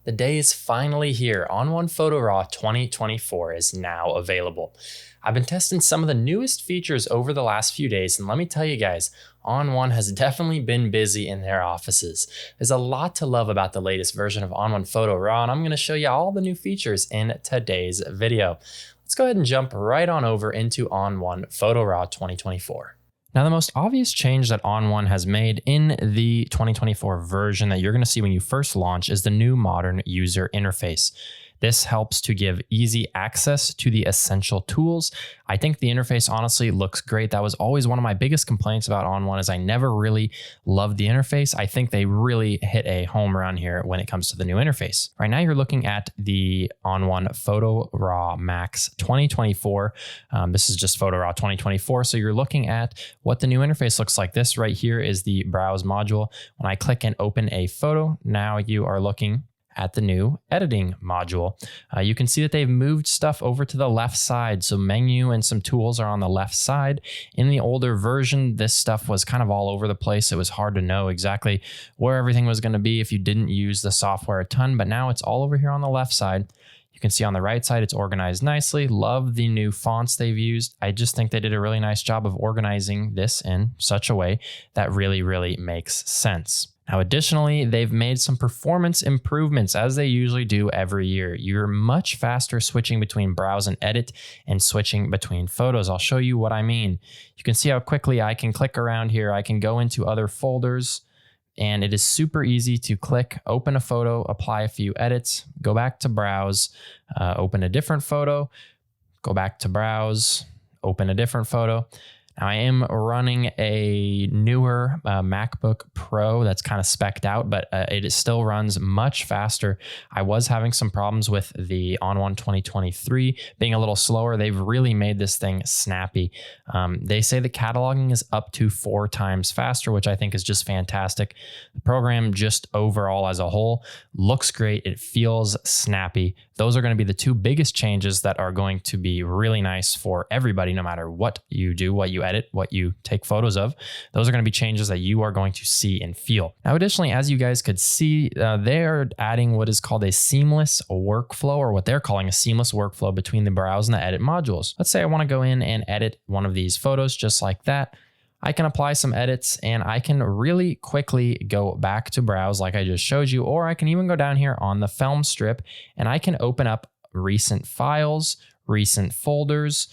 The day is finally here. ON1 Photo RAW 2024 is now available. I've been testing some of the newest features over the last few days, and let me tell you guys, ON1 has definitely been busy in their offices. There's a lot to love about the latest version of ON1 Photo RAW, and I'm going to show you all the new features in today's video. Let's go ahead and jump right on over into ON1 Photo RAW 2024. Now, the most obvious change that ON1 has made in the 2024 version that you're going to see when you first launch is the new modern user interface. This helps to give easy access to the essential tools. I think the interface honestly looks great. That was always one of my biggest complaints about ON1 is I never really loved the interface. I think they really hit a home run here when it comes to the new interface. Right now you're looking at the ON1 Photo RAW Max 2024. This is just Photo RAW 2024. So you're looking at what the new interface looks like. This right here is the browse module. When I click and open a photo, now you are looking at the new editing module. You can see that they've moved stuff over to the left side. So menu and some tools are on the left side. In the older version, this stuff was kind of all over the place. It was hard to know exactly where everything was going to be if you didn't use the software a ton, but now it's all over here on the left side. You can see on the right side, it's organized nicely. Love the new fonts they've used. I just think they did a really nice job of organizing this in such a way that really makes sense. Now, additionally, they've made some performance improvements as they usually do every year. You're much faster switching between browse and edit and switching between photos. I'll show you what I mean. You can see how quickly I can click around here. I can go into other folders and it is super easy to click, open a photo, apply a few edits, go back to browse, open a different photo, go back to browse, open a different photo. Now, I am running a newer MacBook Pro that's kind of spec'd out, but it still runs much faster. I was having some problems with the ON1 2023 being a little slower. They've really made this thing snappy. They say the cataloging is up to 4 times faster, which I think is just fantastic. The program just overall as a whole looks great. It feels snappy. Those are going to be the 2 biggest changes that are going to be really nice for everybody, no matter what you do, what you edit, what you take photos of. Those are going to be changes that you are going to see and feel. Now, additionally, as you guys could see, they are adding what is called a seamless workflow, or what they're calling a seamless workflow between the browse and the edit modules. Let's say I want to go in and edit one of these photos just like that. I can apply some edits and I can really quickly go back to browse like I just showed you, or I can even go down here on the film strip and I can open up recent files, recent folders.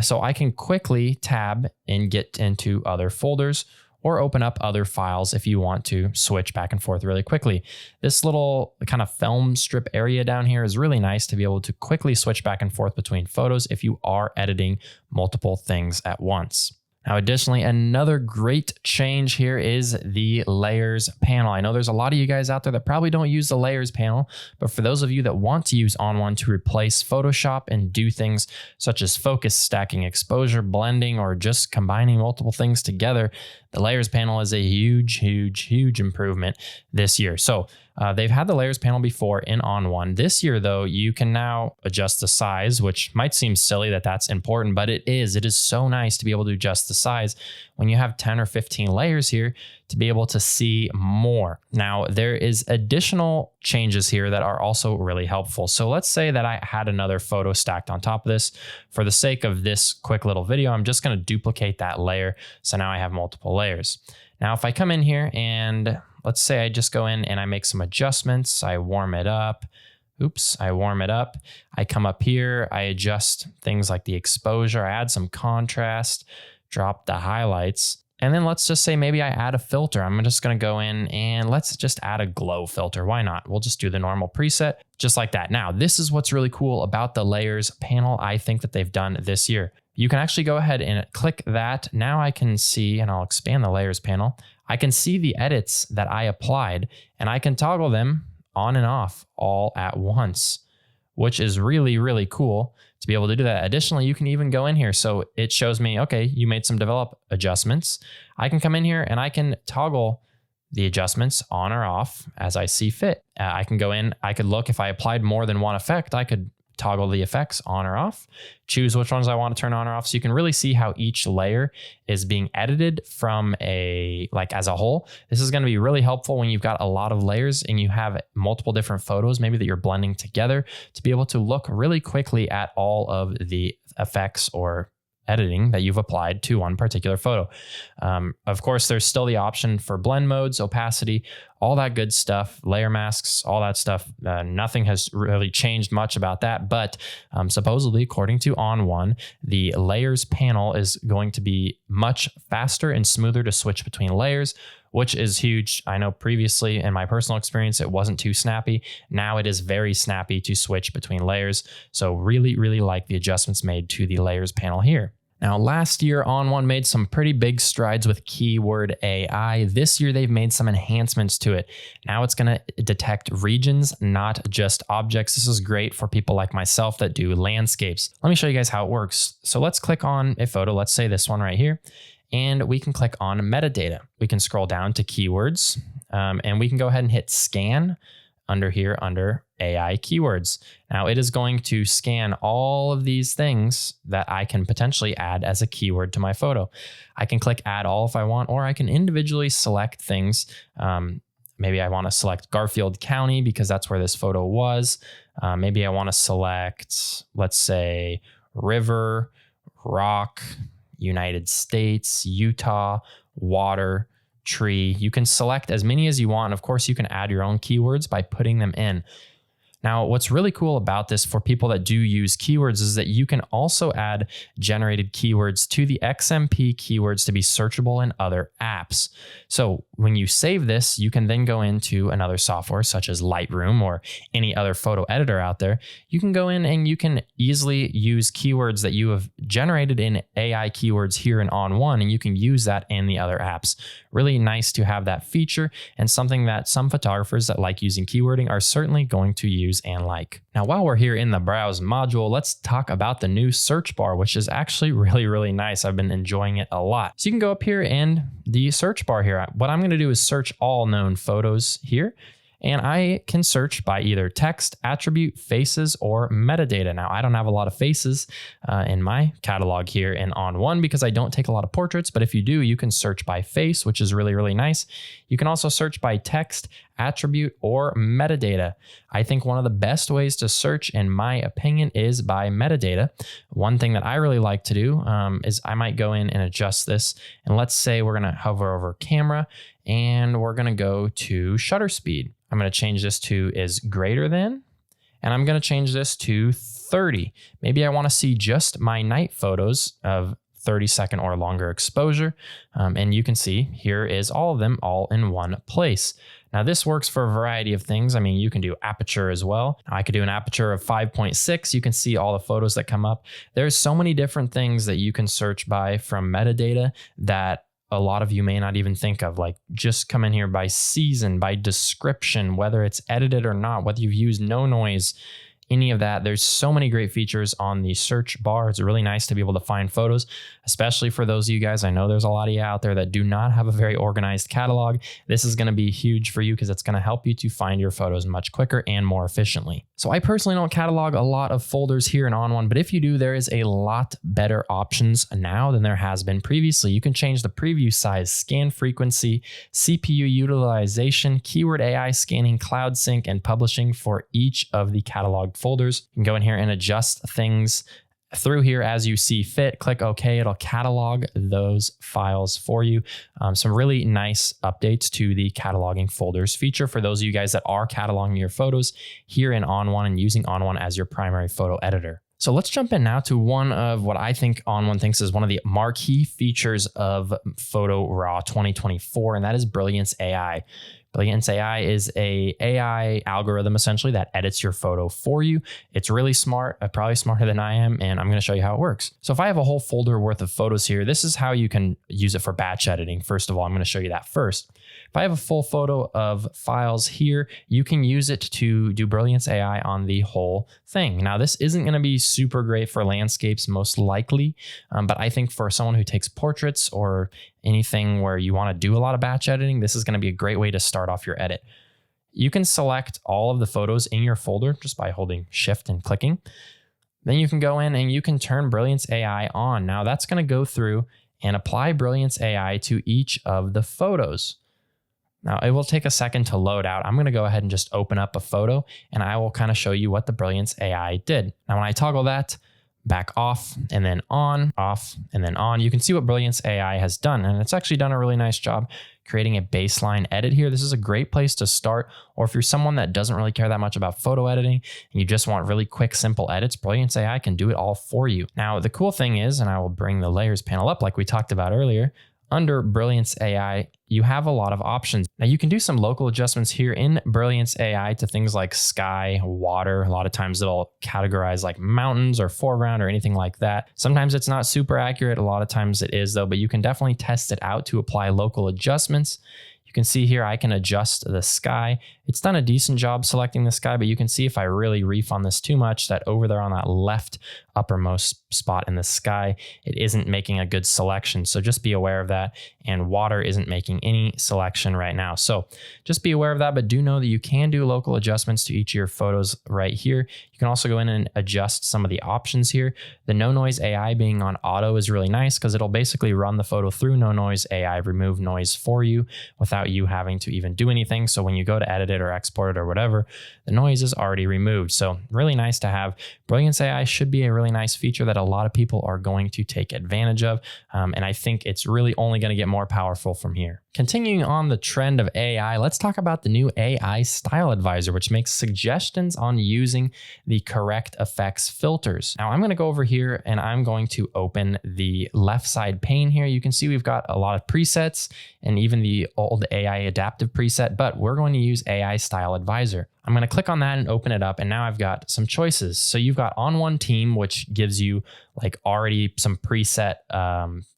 So I can quickly tab and get into other folders or open up other files if you want to switch back and forth really quickly. This little kind of film strip area down here is really nice to be able to quickly switch back and forth between photos if you are editing multiple things at once. Now, additionally, another great change here is the layers panel. I know there's a lot of you guys out there that probably don't use the layers panel, but for those of you that want to use ON1 to replace Photoshop and do things such as focus, stacking, exposure, blending, or just combining multiple things together, the layers panel is a huge improvement this year. So they've had the layers panel before in ON1. This year, though, you can now adjust the size, which might seem silly that that's important, but it is. It is so nice to be able to adjust the size when you have 10 or 15 layers here to be able to see more. Now, there is additional changes here that are also really helpful. So let's say that I had another photo stacked on top of this. For the sake of this quick little video, I'm just going to duplicate that layer. So now I have multiple layers. Now, if I come in here and let's say I just go in and I make some adjustments, I warm it up. I warm it up. I come up here, I adjust things like the exposure, I add some contrast, drop the highlights. And then let's just say maybe I add a filter. I'm just going to go in and let's just add a glow filter. Why not? We'll just do the normal preset just like that. Now, this is what's really cool about the layers panel I think that they've done this year. You can actually go ahead and click that. Now I can see, and I'll expand the layers panel. I can see the edits that I applied and I can toggle them on and off all at once, which is really cool to be able to do that. Additionally, you can even go in here. So it shows me, okay, you made some develop adjustments. I can come in here and I can toggle the adjustments on or off as I see fit. I can go in, I could look if I applied more than one effect, I could toggle the effects on or off, choose which ones I want to turn on or off. So you can really see how each layer is being edited from as a whole. This is going to be really helpful when you've got a lot of layers and you have multiple different photos, maybe that you're blending together, to be able to look really quickly at all of the effects or editing that you've applied to one particular photo. Of course, there's still the option for blend modes, opacity, all that good stuff, layer masks, all that stuff. Nothing has really changed much about that, but supposedly, according to ON1, the layers panel is going to be much faster and smoother to switch between layers, which is huge. I know previously in my personal experience, it wasn't too snappy. Now it is very snappy to switch between layers. So really, really like the adjustments made to the layers panel here. Now, last year, ON1 made some pretty big strides with keyword AI. This year, they've made some enhancements to it. Now it's going to detect regions, not just objects. This is great for people like myself that do landscapes. Let me show you guys how it works. So let's click on a photo. Let's say this one right here. And we can click on metadata. We can scroll down to keywords, and we can go ahead and hit scan under AI keywords. Now it is going to scan all of these things that I can potentially add as a keyword to my photo. I can click add all if I want, or I can individually select things. Maybe I want to select Garfield County because that's where this photo was. Maybe I want to select, let's say, river, rock, United States, Utah, water, tree. You can select as many as you want. Of course, you can add your own keywords by putting them in. Now, what's really cool about this for people that do use keywords is that you can also add generated keywords to the XMP keywords to be searchable in other apps. So when you save this, you can then go into another software such as Lightroom or any other photo editor out there. You can go in and you can easily use keywords that you have generated in AI keywords here in ON1, and you can use that in the other apps. Really nice to have that feature, and something that some photographers that like using keywording are certainly going to use and like. Now, while we're here in the browse module, let's talk about the new search bar, which is actually really, really nice. I've been enjoying it a lot. So you can go up here and the search bar here. What I'm going to do is search all known photos here. And I can search by either text, attribute, faces, or metadata. Now, I don't have a lot of faces in my catalog here in ON1 because I don't take a lot of portraits, but if you do, you can search by face, which is really, really nice. You can also search by text, attribute, or metadata. I think one of the best ways to search, in my opinion, is by metadata. One thing that I really like to do is I might go in and adjust this. And let's say we're going to hover over camera and we're going to go to shutter speed. I'm going to change this to is greater than, and I'm going to change this to 30. Maybe I want to see just my night photos of 30-second or longer exposure. And you can see here is all of them all in one place. Now this works for a variety of things. I mean, you can do aperture as well. I could do an aperture of 5.6. You can see all the photos that come up. There's so many different things that you can search by from metadata that a lot of you may not even think of. Like, just come in here by season, by description, whether it's edited or not, whether you've used no noise, any of that. There's so many great features on the search bar. It's really nice to be able to find photos, especially for those of you guys. I know there's a lot of you out there that do not have a very organized catalog. This is going to be huge for you because it's going to help you to find your photos much quicker and more efficiently. So I personally don't catalog a lot of folders here in ON1, but if you do, there is a lot better options now than there has been previously. You can change the preview size, scan frequency, CPU utilization, keyword AI scanning, cloud sync, and publishing for each of the catalog folders. You can go in here and adjust things through here as you see fit. Click OK. It'll catalog those files for you. Some really nice updates to the cataloging folders feature for those of you guys that are cataloging your photos here in ON1 and using ON1 as your primary photo editor. So let's jump in now to one of what I think ON1 thinks is one of the marquee features of Photo RAW 2024, and that is Brilliance AI. Brilliance AI is a AI algorithm essentially that edits your photo for you. It's really smart, probably smarter than I am, and I'm going to show you how it works. So if I have a whole folder worth of photos here, this is how you can use it for batch editing. First of all, I'm going to show you that first. If I have a full photo of files here, you can use it to do Brilliance AI on the whole thing. Now, this isn't going to be super great for landscapes, most likely, but I think for someone who takes portraits or anything where you want to do a lot of batch editing, this is going to be a great way to start off your edit. you can select all of the photos in your folder just by holding Shift and clicking. Then you can go in and you can turn Brilliance AI on. Now that's going to go through and apply Brilliance AI to each of the photos. Now it will take a second to load out. I'm going to go ahead and just open up a photo and I will kind of show you what the Brilliance AI did. Now when I toggle that back off and then on, off and then on, you can see what Brilliance AI has done. And it's actually done a really nice job creating a baseline edit here. This is a great place to start. Or if you're someone that doesn't really care that much about photo editing and you just want really quick, simple edits, Brilliance AI can do it all for you. Now, the cool thing is, and I will bring the layers panel up like we talked about earlier, under Brilliance AI, you have a lot of options. Now you can do some local adjustments here in Brilliance AI to things like sky, water. A lot of times it'll categorize like mountains or foreground or anything like that. Sometimes it's not super accurate. A lot of times it is though, but you can definitely test it out to apply local adjustments. You can see here I can adjust the sky. It's done a decent job selecting the sky, but you can see if I really reef on this too much, that over there on that left uppermost spot in the sky, it isn't making a good selection. So just be aware of that. And water isn't making any selection right now. So just be aware of that, but do know that you can do local adjustments to each of your photos right here. You can also go in and adjust some of the options here. The no noise AI being on auto is really nice because it'll basically run the photo through no noise AI, remove noise for you without you having to even do anything. So when you go to edit it or export it or whatever, the noise is already removed. So really nice to have. Brilliance AI should be a really nice feature that a lot of people are going to take advantage of. And I think it's really only going to get more powerful from here. Continuing on the trend of AI, let's talk about the new AI Style Advisor, which makes suggestions on using the correct effects filters. Now I'm going to go over here and I'm going to open the left side pane here. You can see we've got a lot of presets and even the old AI adaptive preset, but we're going to use AI Style Advisor. I'm going to click on that and open it up. And now I've got some choices. So you've got ON1 Team, which gives you like already some preset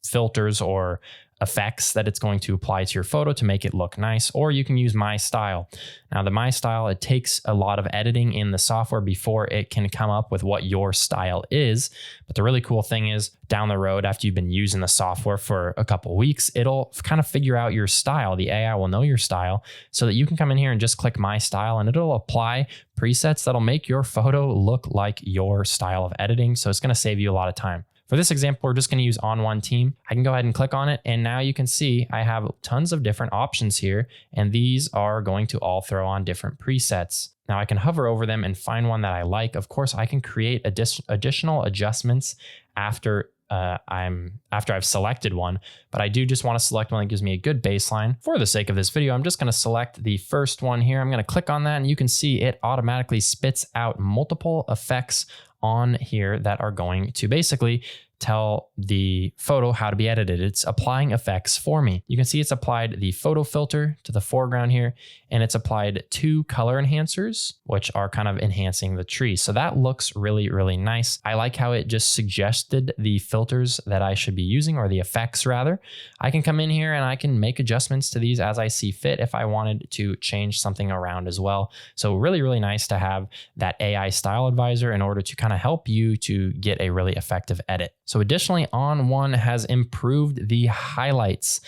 filters or effects that it's going to apply to your photo to make it look nice, or you can use My Style. Now the My Style, it takes a lot of editing in the software before it can come up with what your style is. But the really cool thing is down the road, after you've been using the software for a couple of weeks, it'll kind of figure out your style. The AI will know your style so that you can come in here and just click My Style and it'll apply presets that'll make your photo look like your style of editing. So it's going to save you a lot of time. For this example, we're just going to use ON1 Team. I can go ahead and click on it. And now you can see I have tons of different options here. And these are going to all throw on different presets. Now I can hover over them and find one that I like. Of course, I can create additional adjustments after I've selected one, but I do just want to select one that gives me a good baseline. For the sake of this video, I'm just going to select the first one here. I'm going to click on that and you can see it automatically spits out multiple effects on here that are going to basically tell the photo how to be edited. It's applying effects for me. You can see it's applied the photo filter to the foreground here, and it's applied 2 color enhancers, which are kind of enhancing the tree. So that looks really, really nice. I like how it just suggested the filters that I should be using, or the effects rather. I can come in here and I can make adjustments to these as I see fit if I wanted to change something around as well. So really, really nice to have that AI Style Advisor in order to kind of help you to get a really effective edit. So additionally, ON1 has improved the highlights,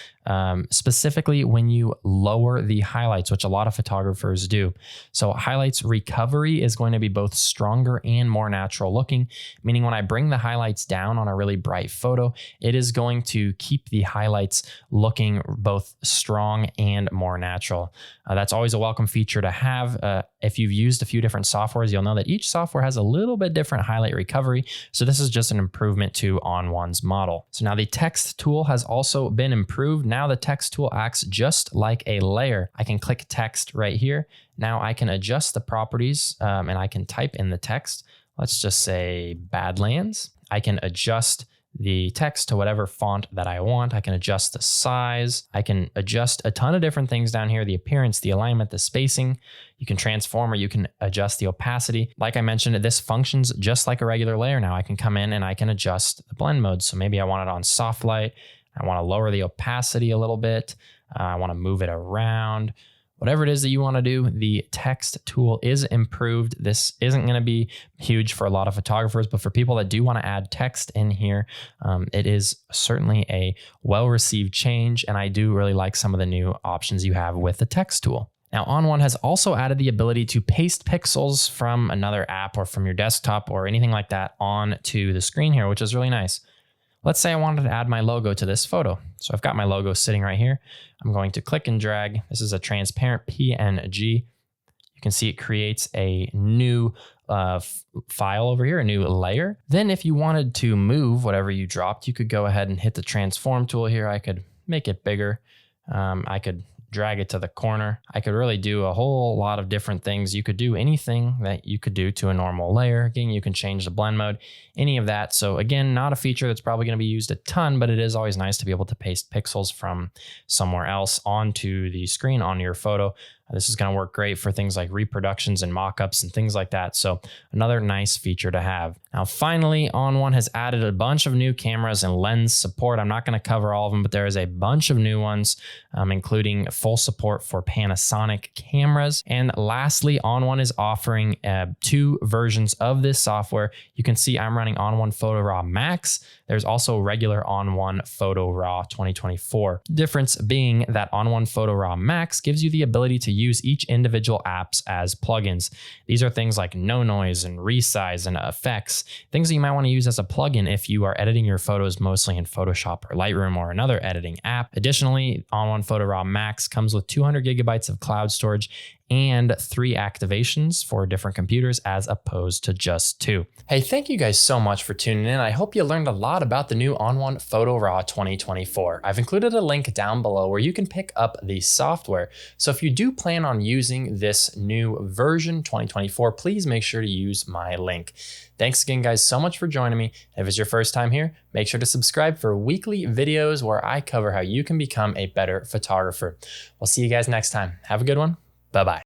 specifically when you lower the highlights, which a lot of photographers do. So highlights recovery is going to be both stronger and more natural looking, meaning when I bring the highlights down on a really bright photo, it is going to keep the highlights looking both strong and more natural. That's always a welcome feature to have. If you've used a few different softwares, you'll know that each software has a little bit different highlight recovery. So this is just an improvement to ON1's model. So now the text tool has also been improved. Now the text tool acts just like a layer. I can click text right here. Now I can adjust the properties and I can type in the text. Let's just say Badlands. I can adjust the text to whatever font that I want. I can adjust the size. I can adjust a ton of different things down here, the appearance, the alignment, the spacing. You can transform, or you can adjust the opacity. Like I mentioned, this functions just like a regular layer now. I can come in and I can adjust the blend mode. So maybe I want it on soft light. I want to lower the opacity a little bit. I want to move it around. Whatever it is that you want to do, the text tool is improved. This isn't going to be huge for a lot of photographers, but for people that do want to add text in here, it is certainly a well-received change. And I do really like some of the new options you have with the text tool. Now, ON1 has also added the ability to paste pixels from another app or from your desktop or anything like that onto the screen here, which is really nice. Let's say I wanted to add my logo to this photo. So I've got my logo sitting right here. I'm going to click and drag. This is a transparent PNG. You can see it creates a new file over here, a new layer. Then if you wanted to move whatever you dropped, you could go ahead and hit the transform tool here. I could make it bigger. I could drag it to the corner. I could really do a whole lot of different things. You could do anything that you could do to a normal layer. Again, you can change the blend mode, any of that. So again, not a feature that's probably going to be used a ton, but it is always nice to be able to paste pixels from somewhere else onto the screen, onto your photo. This is going to work great for things like reproductions and mockups and things like that. So another nice feature to have. Now, finally, ON1 has added a bunch of new cameras and lens support. I'm not going to cover all of them, but there is a bunch of new ones, including full support for Panasonic cameras. And lastly, ON1 is offering 2 versions of this software. You can see I'm running ON1 Photo RAW Max. There's also regular ON1 Photo RAW 2024. Difference being that ON1 Photo RAW Max gives you the ability to use each individual apps as plugins. These are things like no noise and resize and effects, things that you might want to use as a plugin if you are editing your photos mostly in Photoshop or Lightroom or another editing app. Additionally, ON1 Photo RAW Max comes with 200 gigabytes of cloud storage and 3 activations for different computers as opposed to just 2. Hey, thank you guys so much for tuning in. I hope you learned a lot about the new ON1 Photo RAW 2024. I've included a link down below where you can pick up the software. So if you do plan on using this new version 2024, please make sure to use my link. Thanks again, guys, so much for joining me. If it's your first time here, make sure to subscribe for weekly videos where I cover how you can become a better photographer. We'll see you guys next time. Have a good one. Bye-bye.